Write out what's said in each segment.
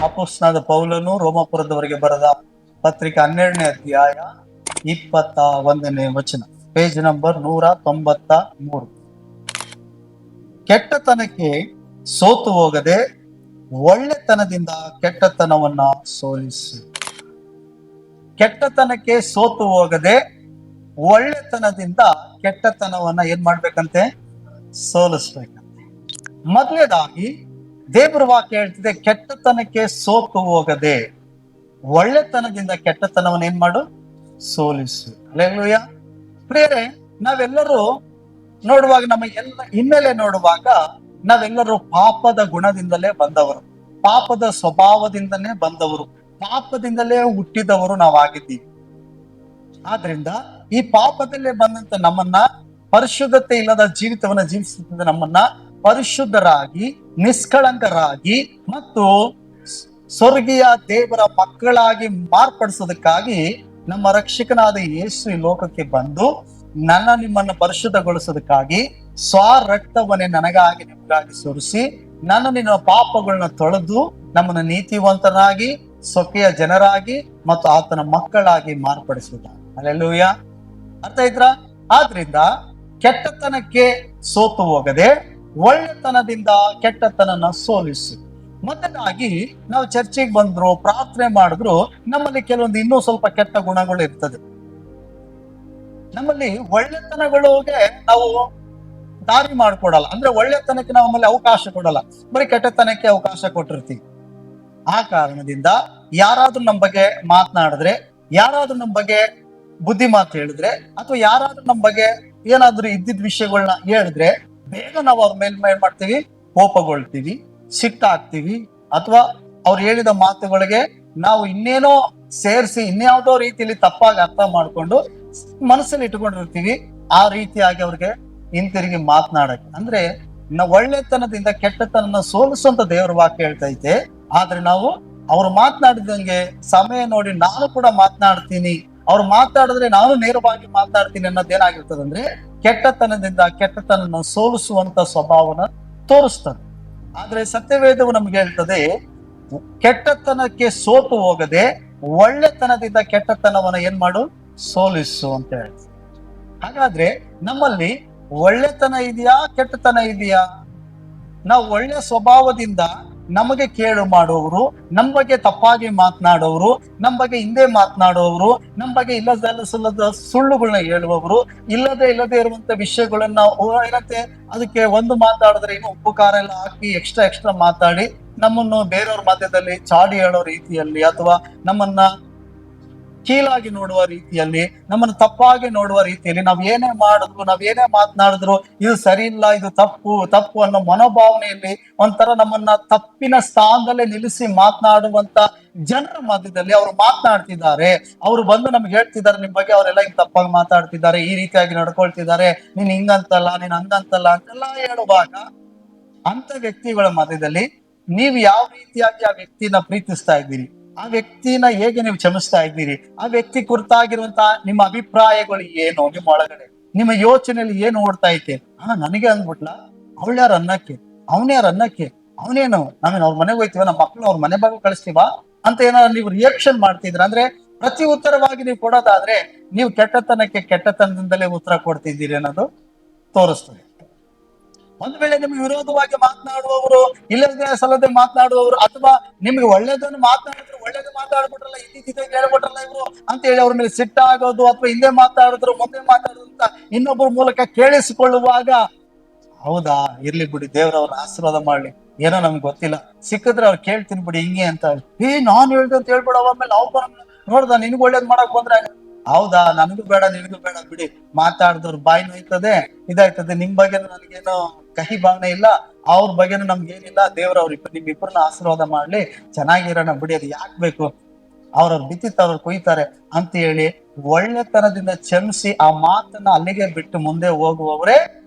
ಅಪೊಸ್ತಲನಾದ ಪೌಲನು ರೋಮಾಪುರದವರಿಗೆ ಬರೆದ ಪತ್ರಿಕೆ 12ನೇ ಅಧ್ಯಾಯ 21ನೇ ವಚನ, ಪೇಜ್ ನಂಬರ್ 193. ಕೆಟ್ಟತನಕ್ಕೆ ಸೋತು ಹೋಗದೆ ಒಳ್ಳೆತನದಿಂದ ಕೆಟ್ಟತನವನ್ನ ಸೋಲಿಸು. ಕೆಟ್ಟತನಕ್ಕೆ ಸೋತು ಹೋಗದೆ ಒಳ್ಳೆತನದಿಂದ ಕೆಟ್ಟತನವನ್ನ ಏನ್ ಮಾಡ್ಬೇಕಂತೆ? ಸೋಲಿಸ್ಬೇಕಂತೆ. ಮೊದಲನೇದಾಗಿ ದೇವರ ವಾಕ್ಯ ಹೇಳ್ತಿದೆ, ಕೆಟ್ಟತನಕ್ಕೆ ಸೋತು ಹೋಗದೆ ಒಳ್ಳೆತನದಿಂದ ಕೆಟ್ಟತನವನ್ನ ಏನ್ ಮಾಡು? ಸೋಲಿಸು. ಹಲ್ಲೆಲೂಯಾ. ಪ್ರಿಯರೇ, ನಾವೆಲ್ಲರೂ ನೋಡುವಾಗ, ನಮ್ಮ ಎಲ್ಲ ಹಿನ್ನೆಲೆ ನೋಡುವಾಗ, ನಾವೆಲ್ಲರೂ ಪಾಪದ ಗುಣದಿಂದಲೇ ಬಂದವರು, ಪಾಪದ ಸ್ವಭಾವದಿಂದಲೇ ಬಂದವರು, ಪಾಪದಿಂದಲೇ ಹುಟ್ಟಿದವರು ನಾವಾಗಿದ್ದೀವಿ. ಆದ್ರಿಂದ ಈ ಪಾಪದಲ್ಲೇ ಬಂದಂತ ನಮ್ಮನ್ನ, ಪರಿಶುದ್ಧತೆ ಇಲ್ಲದ ಜೀವಿತವನ್ನ ಜೀವಿಸುತ್ತಿದ್ದ ನಮ್ಮನ್ನ ಪರಿಶುದ್ಧರಾಗಿ, ನಿಷ್ಕಳಂಕರಾಗಿ ಮತ್ತು ಸ್ವರ್ಗೀಯ ದೇವರ ಮಕ್ಕಳಾಗಿ ಮಾರ್ಪಡಿಸೋದಕ್ಕಾಗಿ ನಮ್ಮ ರಕ್ಷಕನಾದ ಯೇಸು ಈ ಲೋಕಕ್ಕೆ ಬಂದು ನಿಮ್ಮನ್ನ ಪರಿಶುದ್ಧಗೊಳಿಸೋದಕ್ಕಾಗಿ ಸ್ವರಕ್ತವನ್ನೇ ನನಗಾಗಿ ನಿಮಗಾಗಿ ಸುರಿಸಿ ನಿನ್ನ ಪಾಪಗಳನ್ನ ತೊಳೆದು ನಮ್ಮನ್ನ ನೀತಿವಂತರಾಗಿ, ಸ್ವಕೀಯ ಜನರಾಗಿ ಮತ್ತು ಆತನ ಮಕ್ಕಳಾಗಿ ಮಾರ್ಪಡಿಸಿದ. ಹಲ್ಲೆಲೂಯಾ. ಅರ್ಥ ಆಯ್ತಾ? ಆದ್ರಿಂದ ಕೆಟ್ಟತನಕ್ಕೆ ಸೋತು ಹೋಗದೆ ಒಳ್ಳೆತನದಿಂದ ಕೆಟ್ಟತನನ ಸೋಲಿಸು. ಮೊದಲಾಗಿ ನಾವು ಚರ್ಚೆಗೆ ಬಂದ್ರು, ಪ್ರಾರ್ಥನೆ ಮಾಡಿದ್ರು, ನಮ್ಮಲ್ಲಿ ಕೆಲವೊಂದು ಇನ್ನೂ ಸ್ವಲ್ಪ ಕೆಟ್ಟ ಗುಣಗಳು ಇರ್ತದೆ. ನಮ್ಮಲ್ಲಿ ಒಳ್ಳೆತನಗಳಿಗೆ ನಾವು ದಾರಿ ಮಾಡ್ಕೊಡಲ್ಲ, ಅಂದ್ರೆ ಒಳ್ಳೆತನಕ್ಕೆ ನಾವು ನಮ್ಮಲ್ಲಿ ಅವಕಾಶ ಕೊಡಲ್ಲ, ಬರೀ ಕೆಟ್ಟತನಕ್ಕೆ ಅವಕಾಶ ಕೊಟ್ಟಿರ್ತೀವಿ. ಆ ಕಾರಣದಿಂದ ಯಾರಾದ್ರೂ ನಮ್ಮ ಬಗ್ಗೆ ಮಾತನಾಡಿದ್ರೆ, ಯಾರಾದ್ರೂ ನಮ್ಮ ಬಗ್ಗೆ ಬುದ್ಧಿ ಮಾತು ಹೇಳಿದ್ರೆ, ಅಥವಾ ಯಾರಾದ್ರೂ ನಮ್ಮ ಬಗ್ಗೆ ಏನಾದ್ರೂ ಇದ್ದಿದ್ ವಿಷಯಗಳನ್ನ ಹೇಳಿದ್ರೆ, ಬೇಗ ನಾವು ಅವ್ರ ಮೇಲ್ ಏನ್ ಮಾಡ್ತೀವಿ? ಕೋಪಗೊಳ್ತೀವಿ, ಸಿಟ್ಟಾಗ್ತೀವಿ, ಅಥವಾ ಅವ್ರು ಹೇಳಿದ ಮಾತುಗಳಿಗೆ ನಾವು ಇನ್ನೇನೋ ಸೇರಿಸಿ ಇನ್ಯಾವುದೋ ರೀತಿಯಲ್ಲಿ ತಪ್ಪಾಗಿ ಅರ್ಥ ಮಾಡ್ಕೊಂಡು ಮನಸ್ಸಲ್ಲಿ ಇಟ್ಕೊಂಡಿರ್ತೀವಿ. ಆ ರೀತಿಯಾಗಿ ಅವ್ರಿಗೆ ಹಿಂತಿರುಗಿ ಮಾತನಾಡಕ್ಕೆ, ಅಂದ್ರೆ ನಾವು ಒಳ್ಳೆತನದಿಂದ ಕೆಟ್ಟತನ ಸೋಲಿಸುವಂತ ದೇವರ ವಾಕ್ಯ ಹೇಳ್ತಾ ಐತೆ. ಆದ್ರೆ ನಾವು ಅವ್ರು ಮಾತನಾಡಿದಂಗೆ ಸಮಯ ನೋಡಿ ನಾನು ಕೂಡ ಮಾತನಾಡ್ತೀನಿ, ಅವ್ರು ಮಾತಾಡಿದ್ರೆ ನಾನು ನೇರವಾಗಿ ಮಾತನಾಡ್ತೀನಿ ಅನ್ನೋದೇನಾಗಿರ್ತದಂದ್ರೆ ಕೆಟ್ಟತನದಿಂದ ಕೆಟ್ಟತನ ಸೋಲಿಸುವಂತ ಸ್ವಭಾವನ ತೋರಿಸ್ತದೆ. ಆದ್ರೆ ಸತ್ಯವೇದವು ನಮ್ಗೆ ಹೇಳ್ತದೆ, ಕೆಟ್ಟತನಕ್ಕೆ ಸೋತು ಹೋಗದೆ ಒಳ್ಳೆತನದಿಂದ ಕೆಟ್ಟತನವನ್ನ ಏನ್ ಮಾಡು? ಸೋಲಿಸು ಅಂತ ಹೇಳ್ತದೆ. ಹಾಗಾದ್ರೆ ನಮ್ಮಲ್ಲಿ ಒಳ್ಳೆತನ ಇದೆಯಾ, ಕೆಟ್ಟತನ ಇದೆಯಾ? ನಾವು ಒಳ್ಳೆ ಸ್ವಭಾವದಿಂದ ನಮಗೆ ಕೇಳು ಮಾಡುವವರು, ನಮ್ಮ ಬಗ್ಗೆ ತಪ್ಪಾಗಿ ಮಾತನಾಡೋರು, ನಮ್ಮ ಬಗ್ಗೆ ಹಿಂದೆ ಮಾತನಾಡುವವರು, ನಮ್ಮ ಬಗ್ಗೆ ಇಲ್ಲದ ಸುಳ್ಳುಗಳನ್ನ ಹೇಳುವವರು, ಇಲ್ಲದೆ ಇರುವಂತ ವಿಷಯಗಳನ್ನ ಏನಂತೆ ಅದಕ್ಕೆ ಒಂದು ಮಾತಾಡಿದ್ರೆ ಇನ್ನು ಉಪ್ಪು ಖಾರ ಎಲ್ಲ ಹಾಕಿ ಎಕ್ಸ್ಟ್ರಾ ಮಾತಾಡಿ ನಮ್ಮನ್ನು ಬೇರೆಯವ್ರ ಮಧ್ಯದಲ್ಲಿ ಚಾಡಿ ಹೇಳೋ ರೀತಿಯಲ್ಲಿ, ಅಥವಾ ನಮ್ಮನ್ನ ಕೀಳಾಗಿ ನೋಡುವ ರೀತಿಯಲ್ಲಿ, ನಮ್ಮನ್ನು ತಪ್ಪಾಗಿ ನೋಡುವ ರೀತಿಯಲ್ಲಿ, ನಾವ್ ಏನೇ ಮಾಡಿದ್ರು, ನಾವ್ ಏನೇ ಮಾತನಾಡಿದ್ರು ಇದು ಸರಿ ಇಲ್ಲ, ಇದು ತಪ್ಪು ಅನ್ನೋ ಮನೋಭಾವನೆಯಲ್ಲಿ ಒಂಥರ ನಮ್ಮನ್ನ ತಪ್ಪಿನ ಸ್ಥಾನದಲ್ಲೇ ನಿಲ್ಲಿಸಿ ಮಾತನಾಡುವಂತ ಜನರ ಮಧ್ಯದಲ್ಲಿ ಅವರು ಮಾತನಾಡ್ತಿದ್ದಾರೆ. ಅವರು ಬಂದು ನಮ್ಗೆ ಹೇಳ್ತಿದ್ದಾರೆ, ನಿಮ್ ಬಗ್ಗೆ ಅವರೆಲ್ಲ ಹಿಂಗ್ ತಪ್ಪಾಗಿ ಮಾತಾಡ್ತಿದ್ದಾರೆ, ಈ ರೀತಿಯಾಗಿ ನಡ್ಕೊಳ್ತಿದ್ದಾರೆ, ನೀನ್ ಹಿಂಗಂತಲ್ಲ, ನೀನ್ ಹಂಗಂತಲ್ಲ ಅಂತೆಲ್ಲ ಹೇಳುವಾಗ ಅಂತ ವ್ಯಕ್ತಿಗಳ ಮಧ್ಯದಲ್ಲಿ ನೀವು ಯಾವ ರೀತಿಯಾಗಿ ಆ ವ್ಯಕ್ತಿನ ಪ್ರೀತಿಸ್ತಾ ಇದ್ದೀರಿ, ಆ ವ್ಯಕ್ತಿನ ಹೇಗೆ ನೀವು ಕ್ಷಮಿಸ್ತಾ ಇದ್ದೀರಿ, ಆ ವ್ಯಕ್ತಿ ಕುರಿತಾಗಿರುವಂತಹ ನಿಮ್ಮ ಅಭಿಪ್ರಾಯಗಳು ಏನು, ನಿಮ್ಮ ಒಳಗಡೆ ನಿಮ್ಮ ಯೋಚನೆಯಲ್ಲಿ ಏನು ಓಡ್ತಾ ಐತೆ? ನನಗೆ ಅಂದ್ಬಿಟ್ಲ, ಅವಳ್ಯಾರ ಅನ್ನಕ್ಕೆ, ಅವನೇನು ನಾವೇನು ಅವ್ರ ಮನೆಗೆ ಹೋಯ್ತೀವ, ನಮ್ಮ ಮಕ್ಳು ಅವ್ರ ಮನೆ ಭಾಗ ಕಳಿಸ್ತೀವ ಅಂತ ಏನಾದ್ರು ನೀವು ರಿಯಾಕ್ಷನ್ ಮಾಡ್ತಿದ್ರ ಅಂದ್ರೆ ಪ್ರತಿ ಉತ್ತರವಾಗಿ ನೀವು ಕೊಡೋದಾದ್ರೆ ನೀವು ಕೆಟ್ಟತನಕ್ಕೆ ಕೆಟ್ಟತನದಿಂದಲೇ ಉತ್ತರ ಕೊಡ್ತಿದ್ದೀರಿ ಅನ್ನೋದು ತೋರಿಸ್ತದೆ. ಒಂದು ವೇಳೆ ನಿಮ್ಗೆ ವಿರೋಧವಾಗಿ ಮಾತನಾಡುವವರು, ಇಲ್ಲದೆ ಸಲದೆ ಮಾತನಾಡುವವರು, ಅಥವಾ ನಿಮ್ಗೆ ಒಳ್ಳೇದನ್ನು ಮಾತನಾಡಿದ್ರು ಒಳ್ಳೇದು ಮಾತಾಡ್ಬಿಟ್ರಲ್ಲ, ಇದ್ದಿದ್ದಾಗ ಹೇಳ್ಬಿಟ್ರಲ್ಲ ಇವ್ರು ಅಂತ ಹೇಳಿ ಅವ್ರ ಮೇಲೆ ಸಿಟ್ಟಾಗೋದು, ಅಥವಾ ಹಿಂದೆ ಮಾತಾಡಿದ್ರು ಮುಂದೆ ಮಾತಾಡಿದ್ರು ಅಂತ ಇನ್ನೊಬ್ಬರ ಮೂಲಕ ಕೇಳಿಸಿಕೊಳ್ಳುವಾಗ, ಹೌದಾ ಇರ್ಲಿ ಬಿಡಿ, ದೇವ್ರವ್ರ ಆಶೀರ್ವಾದ ಮಾಡ್ಲಿ, ಏನೋ ನಮ್ಗೆ ಗೊತ್ತಿಲ್ಲ, ಸಿಕ್ಕಿದ್ರೆ ಅವ್ರು ಕೇಳ್ತೀನಿ ಬಿಡಿ ಹಿಂಗೆ ಅಂತ. ನಾನ್ ಹೇಳ್ದೆ ಅಂತ ಹೇಳ್ಬಿಡ, ಆಮೇಲೆ ನಾವು ನೋಡ್ದ ನಿನ್ಗೆ ಒಳ್ಳೇದ್ ಮಾಡಕ್ ಬಂದ್ರೆ, ಹೌದಾ ನನಗೂ ಬೇಡ ನಿನಗೂ ಬೇಡ ಬಿಡಿ, ಮಾತಾಡಿದ್ರು ಬಾಯಿ ನೋಯ್ತದೆ, ಇದಾಯ್ತದೆ, ನಿಮ್ ಬಗ್ಗೆ ನನಗೇನು ಕಹಿ ಭಾವನೆ ಇಲ್ಲ, ಅವ್ರ ಬಗ್ಗೆನೂ ನಮ್ಗೇನಿಲ್ಲ, ದೇವ್ರವ್ರ ನಿಮ್ಮಿಬ್ಬರನ್ನ ಆಶೀರ್ವಾದ ಮಾಡ್ಲಿ, ಚೆನ್ನಾಗಿರೋಣ ಬಿಡಿ, ಅದು ಯಾಕೆ ಬೇಕು, ಅವ್ರವ್ರು ಬಿತ್ತಿತ್ತವ್ರು ಕೊಯ್ತಾರೆ ಅಂತ ಹೇಳಿ ಒಳ್ಳೆತನದಿಂದ ಕ್ಷಮಿಸಿ ಆ ಮಾತನ್ನ ಅಲ್ಲಿಗೆ ಬಿಟ್ಟು ಮುಂದೆ ಹೋಗುವವರೇ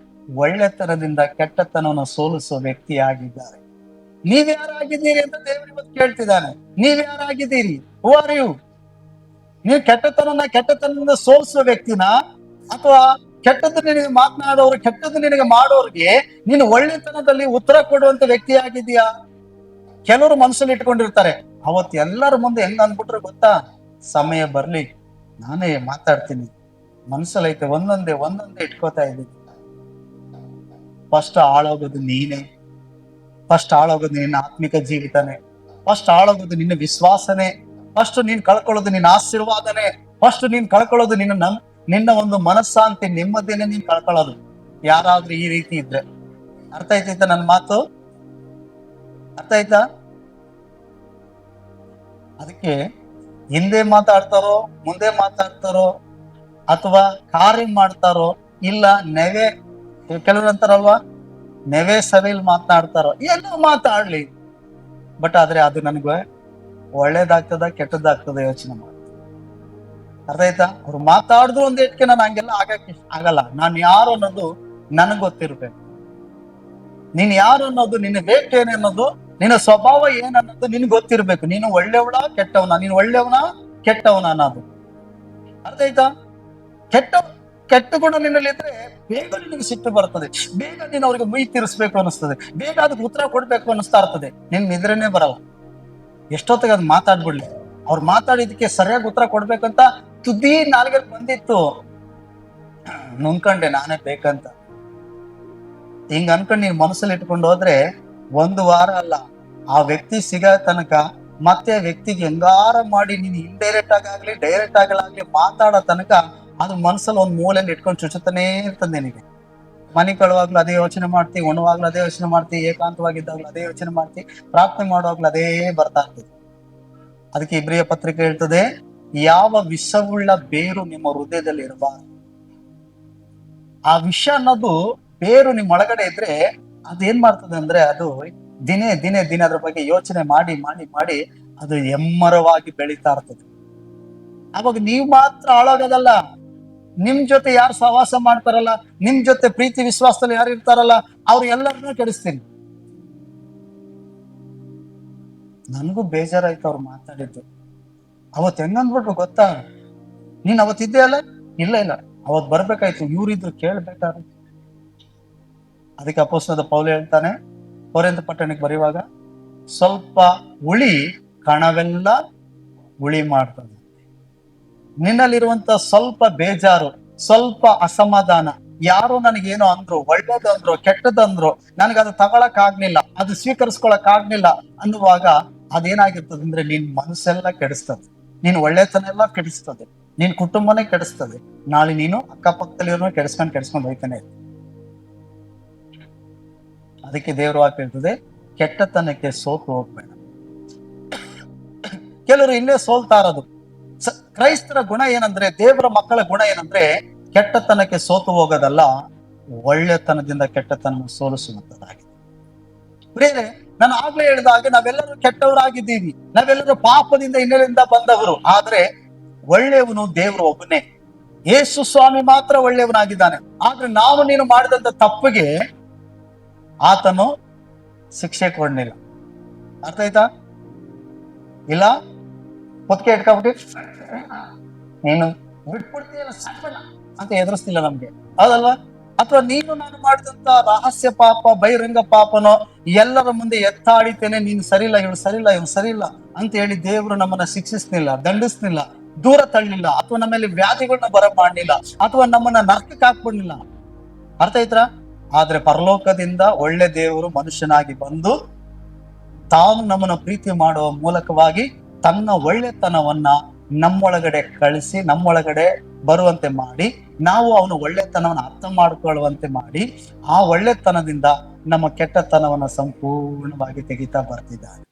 ಒಳ್ಳೆತನದಿಂದ ಕೆಟ್ಟತನವನ್ನು ಸೋಲಿಸುವ ವ್ಯಕ್ತಿ ಆಗಿದ್ದಾರೆ. ನೀವ್ಯಾರಾಗಿದ್ದೀರಿ ಅಂತ ದೇವರು ಇವತ್ತು ಕೇಳ್ತಿದ್ದಾನೆ. ನೀವ್ಯಾರಾಗಿದ್ದೀರಿ? Who are you? ನೀವು ಕೆಟ್ಟತನದಿಂದ ಸೋಲಿಸುವ ವ್ಯಕ್ತಿನ, ಅಥವಾ ಕೆಟ್ಟದ್ದು ನಿನಗೆ ಮಾತನಾಡೋರು, ಕೆಟ್ಟದ್ದು ನಿನಗೆ ಮಾಡೋರ್ಗೆ ನೀನು ಒಳ್ಳೆತನದಲ್ಲಿ ಉತ್ತರ ಕೊಡುವಂತ ವ್ಯಕ್ತಿ ಆಗಿದೆಯಾ? ಕೆಲವರು ಮನಸ್ಸಲ್ಲಿ ಇಟ್ಕೊಂಡಿರ್ತಾರೆ, ಅವತ್ತು ಎಲ್ಲರ ಮುಂದೆ ಹೆಂಗ್ ಅಂದ್ಬಿಟ್ರೆ ಗೊತ್ತಾ, ಸಮಯ ಬರ್ಲಿ ನಾನೇ ಮಾತಾಡ್ತೀನಿ, ಮನಸ್ಸಲ್ಲೈತೆ ಒಂದೊಂದೇ ಇಟ್ಕೋತಾ ಇದ್ದೀನಿ. ಫಸ್ಟ್ ಹಾಳಾಗೋದು ನೀನೇ, ಫಸ್ಟ್ ಹಾಳಾಗೋದು ನಿನ್ನ ಆತ್ಮಿಕ ಜೀವಿತನೇ, ಫಸ್ಟ್ ಹಾಳಾಗೋದು ನಿನ್ನ ವಿಶ್ವಾಸನೇ, ಫಸ್ಟ್ ನೀನ್ ಕಳ್ಕೊಳ್ಳೋದು ನಿನ್ನ ಆಶೀರ್ವಾದನೇ, ಫಸ್ಟ್ ನೀನ್ ಕಳ್ಕೊಳ್ಳೋದು ನಿನ್ನ ಒಂದು ಮನಸ್ಸಾಂತಿ ನೆಮ್ಮದಿನೇ ನೀನ್ ಕಳ್ಕೊಳ್ಳೋದು. ಯಾರಾದ್ರೂ ಈ ರೀತಿ ಇದ್ರೆ, ಅರ್ಥ ಆಯ್ತೈತ ನನ್ನ ಮಾತು? ಅರ್ಥ ಆಯ್ತಾ? ಅದಕ್ಕೆ ಹಿಂದೆ ಮಾತಾಡ್ತಾರೋ ಮುಂದೆ ಮಾತಾಡ್ತಾರೋ ಅಥವಾ ಕಾರ್ಯ ಮಾಡ್ತಾರೋ, ಇಲ್ಲ ನೆವೆ, ಕೆಲವ್ರು ಅಂತಾರಲ್ವಾ ನೆವೆ ಸಭೆಯಲ್ಲಿ ಮಾತನಾಡ್ತಾರೋ, ಎಲ್ಲೋ ಮಾತಾಡ್ಲಿ, ಬಟ್ ಆದ್ರೆ ಅದು ನನಗೆ ಒಳ್ಳೇದಾಗ್ತದ ಕೆಟ್ಟದ್ದಾಗ್ತದ ಯೋಚನೆ ಮಾಡಿ. ಅರ್ಥ ಆಯ್ತಾ? ಅವ್ರು ಮಾತಾಡಿದ್ರು ಒಂದ್ ಏಟ್ಗೆ ನಾನು ಹಂಗೆಲ್ಲ ಆಗಲ್ಲ. ನಾನು ಯಾರು ಅನ್ನೋದು ನನಗ್ ಗೊತ್ತಿರ್ಬೇಕು. ನೀನ್ ಯಾರು ಅನ್ನೋದು, ನಿನ್ನ ವೇಟ್ ಏನನ್ನೋದು, ನಿನ್ನ ಸ್ವಭಾವ ಏನನ್ನೋದು ನಿನ್ಗೆ ಗೊತ್ತಿರ್ಬೇಕು. ನೀನು ಒಳ್ಳೆಯವಳ ಕೆಟ್ಟವನ, ನೀನು ಒಳ್ಳೆಯವನ ಕೆಟ್ಟವನ ಅನ್ನೋದು. ಅರ್ಥ ಆಯ್ತಾ? ಕೆಟ್ಟ ಗುಣ ನಿನ್ನಲ್ಲಿ ಇದ್ರೆ ಬೇಗ ನಿನಗೆ ಸಿಟ್ಟು ಬರ್ತದೆ, ಬೇಗ ನೀನು ಅವ್ರಿಗೆ ಮೈ ತೀರಿಸ್ಬೇಕು ಅನಿಸ್ತದೆ, ಬೇಗ ಅದಕ್ಕೆ ಉತ್ತರ ಕೊಡ್ಬೇಕು ಅನಿಸ್ತಾ ಇರ್ತದೆ. ನಿನ್ ನಿದ್ರೆನೆ ಬರಲ್ಲ. ಎಷ್ಟೊತ್ತಿಗೆ ಅದ್ ಮಾತಾಡ್ಬಿಡ್ಲಿ, ಅವ್ರು ಮಾತಾಡಿದಕ್ಕೆ ಸರಿಯಾಗಿ ಉತ್ತರ ಕೊಡ್ಬೇಕಂತ ತುದಿ ನಾಲ್ಗೆ ಬಂದಿತ್ತು, ನುಂಗ್ಕಂಡೆ ನಾನೇ ಬೇಕಂತ. ಹಿಂಗ ಅನ್ಕೊಂಡ್ ನೀನ್ ಮನಸ್ಸಲ್ಲಿ ಇಟ್ಕೊಂಡು ಹೋದ್ರೆ ಒಂದು ವಾರ ಅಲ್ಲ, ಆ ವ್ಯಕ್ತಿ ಸಿಗೋ ತನಕ ಮತ್ತೆ ವ್ಯಕ್ತಿಗೆ ಹೆಂಗಾರ ಮಾಡಿ ನೀನು ಇಂಡೈರೆಕ್ಟ್ ಆಗಲಿ ಡೈರೆಕ್ಟ್ ಆಗಲಾಗ್ಲಿ ಮಾತಾಡೋ ತನಕ ಅದು ಮನಸ್ಸಲ್ಲಿ ಒಂದ್ ಮೂಲೆಯಲ್ಲಿ ಇಟ್ಕೊಂಡು ಚುಚ್ಚುತ್ತಾನೇ ಇರ್ತದೆ ನಿನಗೆ. ಮನೆ ಕಳುವಾಗ್ಲೂ ಅದೇ ಯೋಚನೆ ಮಾಡ್ತಿ, ಉಣುವಾಗ್ಲೂ ಅದೇ ಯೋಚನೆ ಮಾಡ್ತಿ, ಏಕಾಂತವಾಗಿದ್ದಾಗ್ಲೂ ಅದೇ ಯೋಚನೆ ಮಾಡ್ತಿ, ಪ್ರಾರ್ಥನೆ ಮಾಡುವಾಗ್ಲೂ ಅದೇ ಬರ್ತಾ ಇರ್ತದೆ. ಅದಕ್ಕೆ ಇಬ್ರಿಯ ಪತ್ರಿಕೆ ಹೇಳ್ತದೆ, ಯಾವ ವಿಷವುಳ್ಳ ಬೇರು ನಿಮ್ಮ ಹೃದಯದಲ್ಲಿ ಇರಬಾರದು. ಆ ವಿಷ ಅನ್ನೋದು ಬೇರು ನಿಮ್ ಒಳಗಡೆ ಇದ್ರೆ ಅದೇನ್ ಮಾಡ್ತದೆ ಅಂದ್ರೆ, ಅದು ದಿನೇ ದಿನೇ ಅದ್ರ ಬಗ್ಗೆ ಯೋಚನೆ ಮಾಡಿ ಮಾಡಿ ಮಾಡಿ ಅದು ಎಮ್ಮರವಾಗಿ ಬೆಳೀತಾ ಇರ್ತದೆ. ಅವಾಗ ನೀವ್ ಮಾತ್ರ ಹಾಳಾಗೋದಲ್ಲ, ನಿಮ್ ಜೊತೆ ಯಾರು ಸಹವಾಸ ಮಾಡ್ತಾರಲ್ಲ, ನಿಮ್ ಜೊತೆ ಪ್ರೀತಿ ವಿಶ್ವಾಸದಲ್ಲಿ ಯಾರು ಇರ್ತಾರಲ್ಲ, ಅವ್ರು ಎಲ್ಲರನ್ನೂ ಕೆಡಿಸ್ತೀನಿ. ನನ್ಗೂ ಬೇಜಾರಾಯ್ತು ಅವ್ರು ಮಾತಾಡಿದ್ದು. ಅವತ್ ಹೆಂಗಂದ್ಬಿಟ್ರು ಗೊತ್ತಾ, ನೀನ್ ಅವತ್ತಿದ್ದೆ ಅಲ್ಲ? ಇಲ್ಲ ಅವತ್ ಬರ್ಬೇಕಾಯ್ತು, ಇವ್ರಿದ್ರು ಕೇಳ್ಬೇಕಾದ್ರೆ. ಅದಕ್ಕೆ ಅಪೊಸ್ತಲನಾದ ಪೌಲ ಹೇಳ್ತಾನೆ, ಕೊರಿಂಥ ಪಟ್ಟಣಕ್ಕೆ ಬರೆಯುವಾಗ, ಸ್ವಲ್ಪ ಹುಳಿ ಕಣವೆಲ್ಲ ಹುಳಿ ಮಾಡ್ತದೆ. ನಿನ್ನಲ್ಲಿರುವಂತ ಸ್ವಲ್ಪ ಬೇಜಾರು, ಸ್ವಲ್ಪ ಅಸಮಾಧಾನ, ಯಾರು ನನಗೇನೋ ಅಂದ್ರು, ಒಳ್ಳೇದಂದ್ರು ಕೆಟ್ಟದಂದ್ರು, ನನಗದು ತಗೊಳಕ್ ಆಗ್ಲಿಲ್ಲ, ಅದು ಸ್ವೀಕರಿಸ್ಕೊಳಕ್ ಆಗ್ಲಿಲ್ಲ ಅನ್ನುವಾಗ ಅದೇನಾಗಿರ್ತದೆ ಅಂದ್ರೆ ನಿನ್ ಮನಸ್ಸೆಲ್ಲ ಕೆಡಿಸ್ತದೆ, ನೀನ್ ಒಳ್ಳೆತನ ಎಲ್ಲ ಕೆಡಿಸ್ತದೆ, ನಿನ್ ಕುಟುಂಬನೇ ಕೆಡಿಸ್ತದೆ. ನಾಳೆ ನೀನು ಅಕ್ಕಪಕ್ಕದಲ್ಲಿರೋ ಕೆಡಿಸ್ಕೊಂಡು ಹೋಯ್ತಾನೆ. ಅದಕ್ಕೆ ದೇವರು ವಾಕ್ಯ ಹೇಳ್ತದೆ, ಕೆಟ್ಟತನಕ್ಕೆ ಸೋತು ಹೋಗ್ಬೇಡ. ಕೆಲವರು ಇಲ್ಲೇ ಸೋಲ್ತಾ ಇರೋದು. ಕ್ರೈಸ್ತರ ಗುಣ ಏನಂದ್ರೆ, ದೇವರ ಮಕ್ಕಳ ಗುಣ ಏನಂದ್ರೆ, ಕೆಟ್ಟತನಕ್ಕೆ ಸೋತು ಹೋಗೋದಲ್ಲ, ಒಳ್ಳೆತನದಿಂದ ಕೆಟ್ಟತನ ಸೋಲಿಸುವಂತದ್ದಾಗಿದೆ. ಬೇರೆ ನಾನು ಆಗ್ಲೇ ಹೇಳಿದ ಹಾಗೆ ನಾವೆಲ್ಲರೂ ಕೆಟ್ಟವರಾಗಿದ್ದೀವಿ, ನಾವೆಲ್ಲರೂ ಪಾಪದಿಂದ ಹಿನ್ನೆಲೆಯಿಂದ ಬಂದವರು. ಆದ್ರೆ ಒಳ್ಳೆಯವನು ದೇವರು ಒಬ್ಬನೇ, ಯೇಸು ಸ್ವಾಮಿ ಮಾತ್ರ ಒಳ್ಳೆಯವನಾಗಿದ್ದಾನೆ. ಆದ್ರೆ ನಾವು ನೀನು ಮಾಡಿದಂತ ತಪ್ಪಿಗೆ ಆತನು ಶಿಕ್ಷೆ ಕೊಡ್ಲಿಲ್ಲ. ಅರ್ಥ ಆಯ್ತಾ? ಇಲ್ಲ ಹೊತ್ತಿಗೆ ಇಟ್ಕೊಬಿಟ್ಟು ನೀನು ಬಿಟ್ಬಿಡ್ತೀಯಲ್ಲ ಸಾಕಣ ಅಂತ ಎದುರಿಸ್ತಿಲ್ಲ ನಮ್ಗೆ, ಹೌದಲ್ವಾ? ಅಥವಾ ನೀನು ನಾನು ಮಾಡಿದಂತ ರಹಸ್ಯ ಪಾಪ ಬಹಿರಂಗ ಪಾಪನೋ ಎಲ್ಲರ ಮುಂದೆ ಎತ್ತಾಡಿತೇನೆ, ನೀನು ಸರಿಲ್ಲ, ಇವಳು ಸರಿಲ್ಲ ಅಂತ ಹೇಳಿ ದೇವರು ನಮ್ಮನ್ನ ಶಿಕ್ಷಿಸ್ನಿಲ್ಲ, ದಂಡಿಸ್ನಿಲ್ಲ, ದೂರ ತಳ್ಳಿಲ್ಲ, ಅಥವಾ ನಮ್ಮ ಮೇಲೆ ವ್ಯಾಧಿಗಳನ್ನ ಬರ ಮಾಡ್ಲಿಲ್ಲ, ಅಥವಾ ನಮ್ಮನ್ನ ನರಕಕ್ಕೆ ಹಾಕ್ಬಿಡ್ಲಿಲ್ಲ. ಅರ್ಥ ಆಯ್ತಾ? ಆದ್ರೆ ಪರಲೋಕದಿಂದ ಒಳ್ಳೆ ದೇವರು ಮನುಷ್ಯನಾಗಿ ಬಂದು ತಾನು ನಮ್ಮನ್ನ ಪ್ರೀತಿ ಮಾಡುವ ಮೂಲಕವಾಗಿ ತನ್ನ ಒಳ್ಳೆತನವನ್ನ ನಮ್ಮೊಳಗಡೆ ಕಳಿಸಿ, ನಮ್ಮೊಳಗಡೆ ಬರುವಂತೆ ಮಾಡಿ, ನಾವು ಅವನ ಒಳ್ಳೆತನವನ್ನ ಅರ್ಥ ಮಾಡಿಕೊಳ್ಳುವಂತೆ ಮಾಡಿ, ಆ ಒಳ್ಳೆತನದಿಂದ ನಮ್ಮ ಕೆಟ್ಟತನವನ್ನ ಸಂಪೂರ್ಣವಾಗಿ ತೆಗಿತಾ ಬರ್ತಿದ್ದಾನೆ.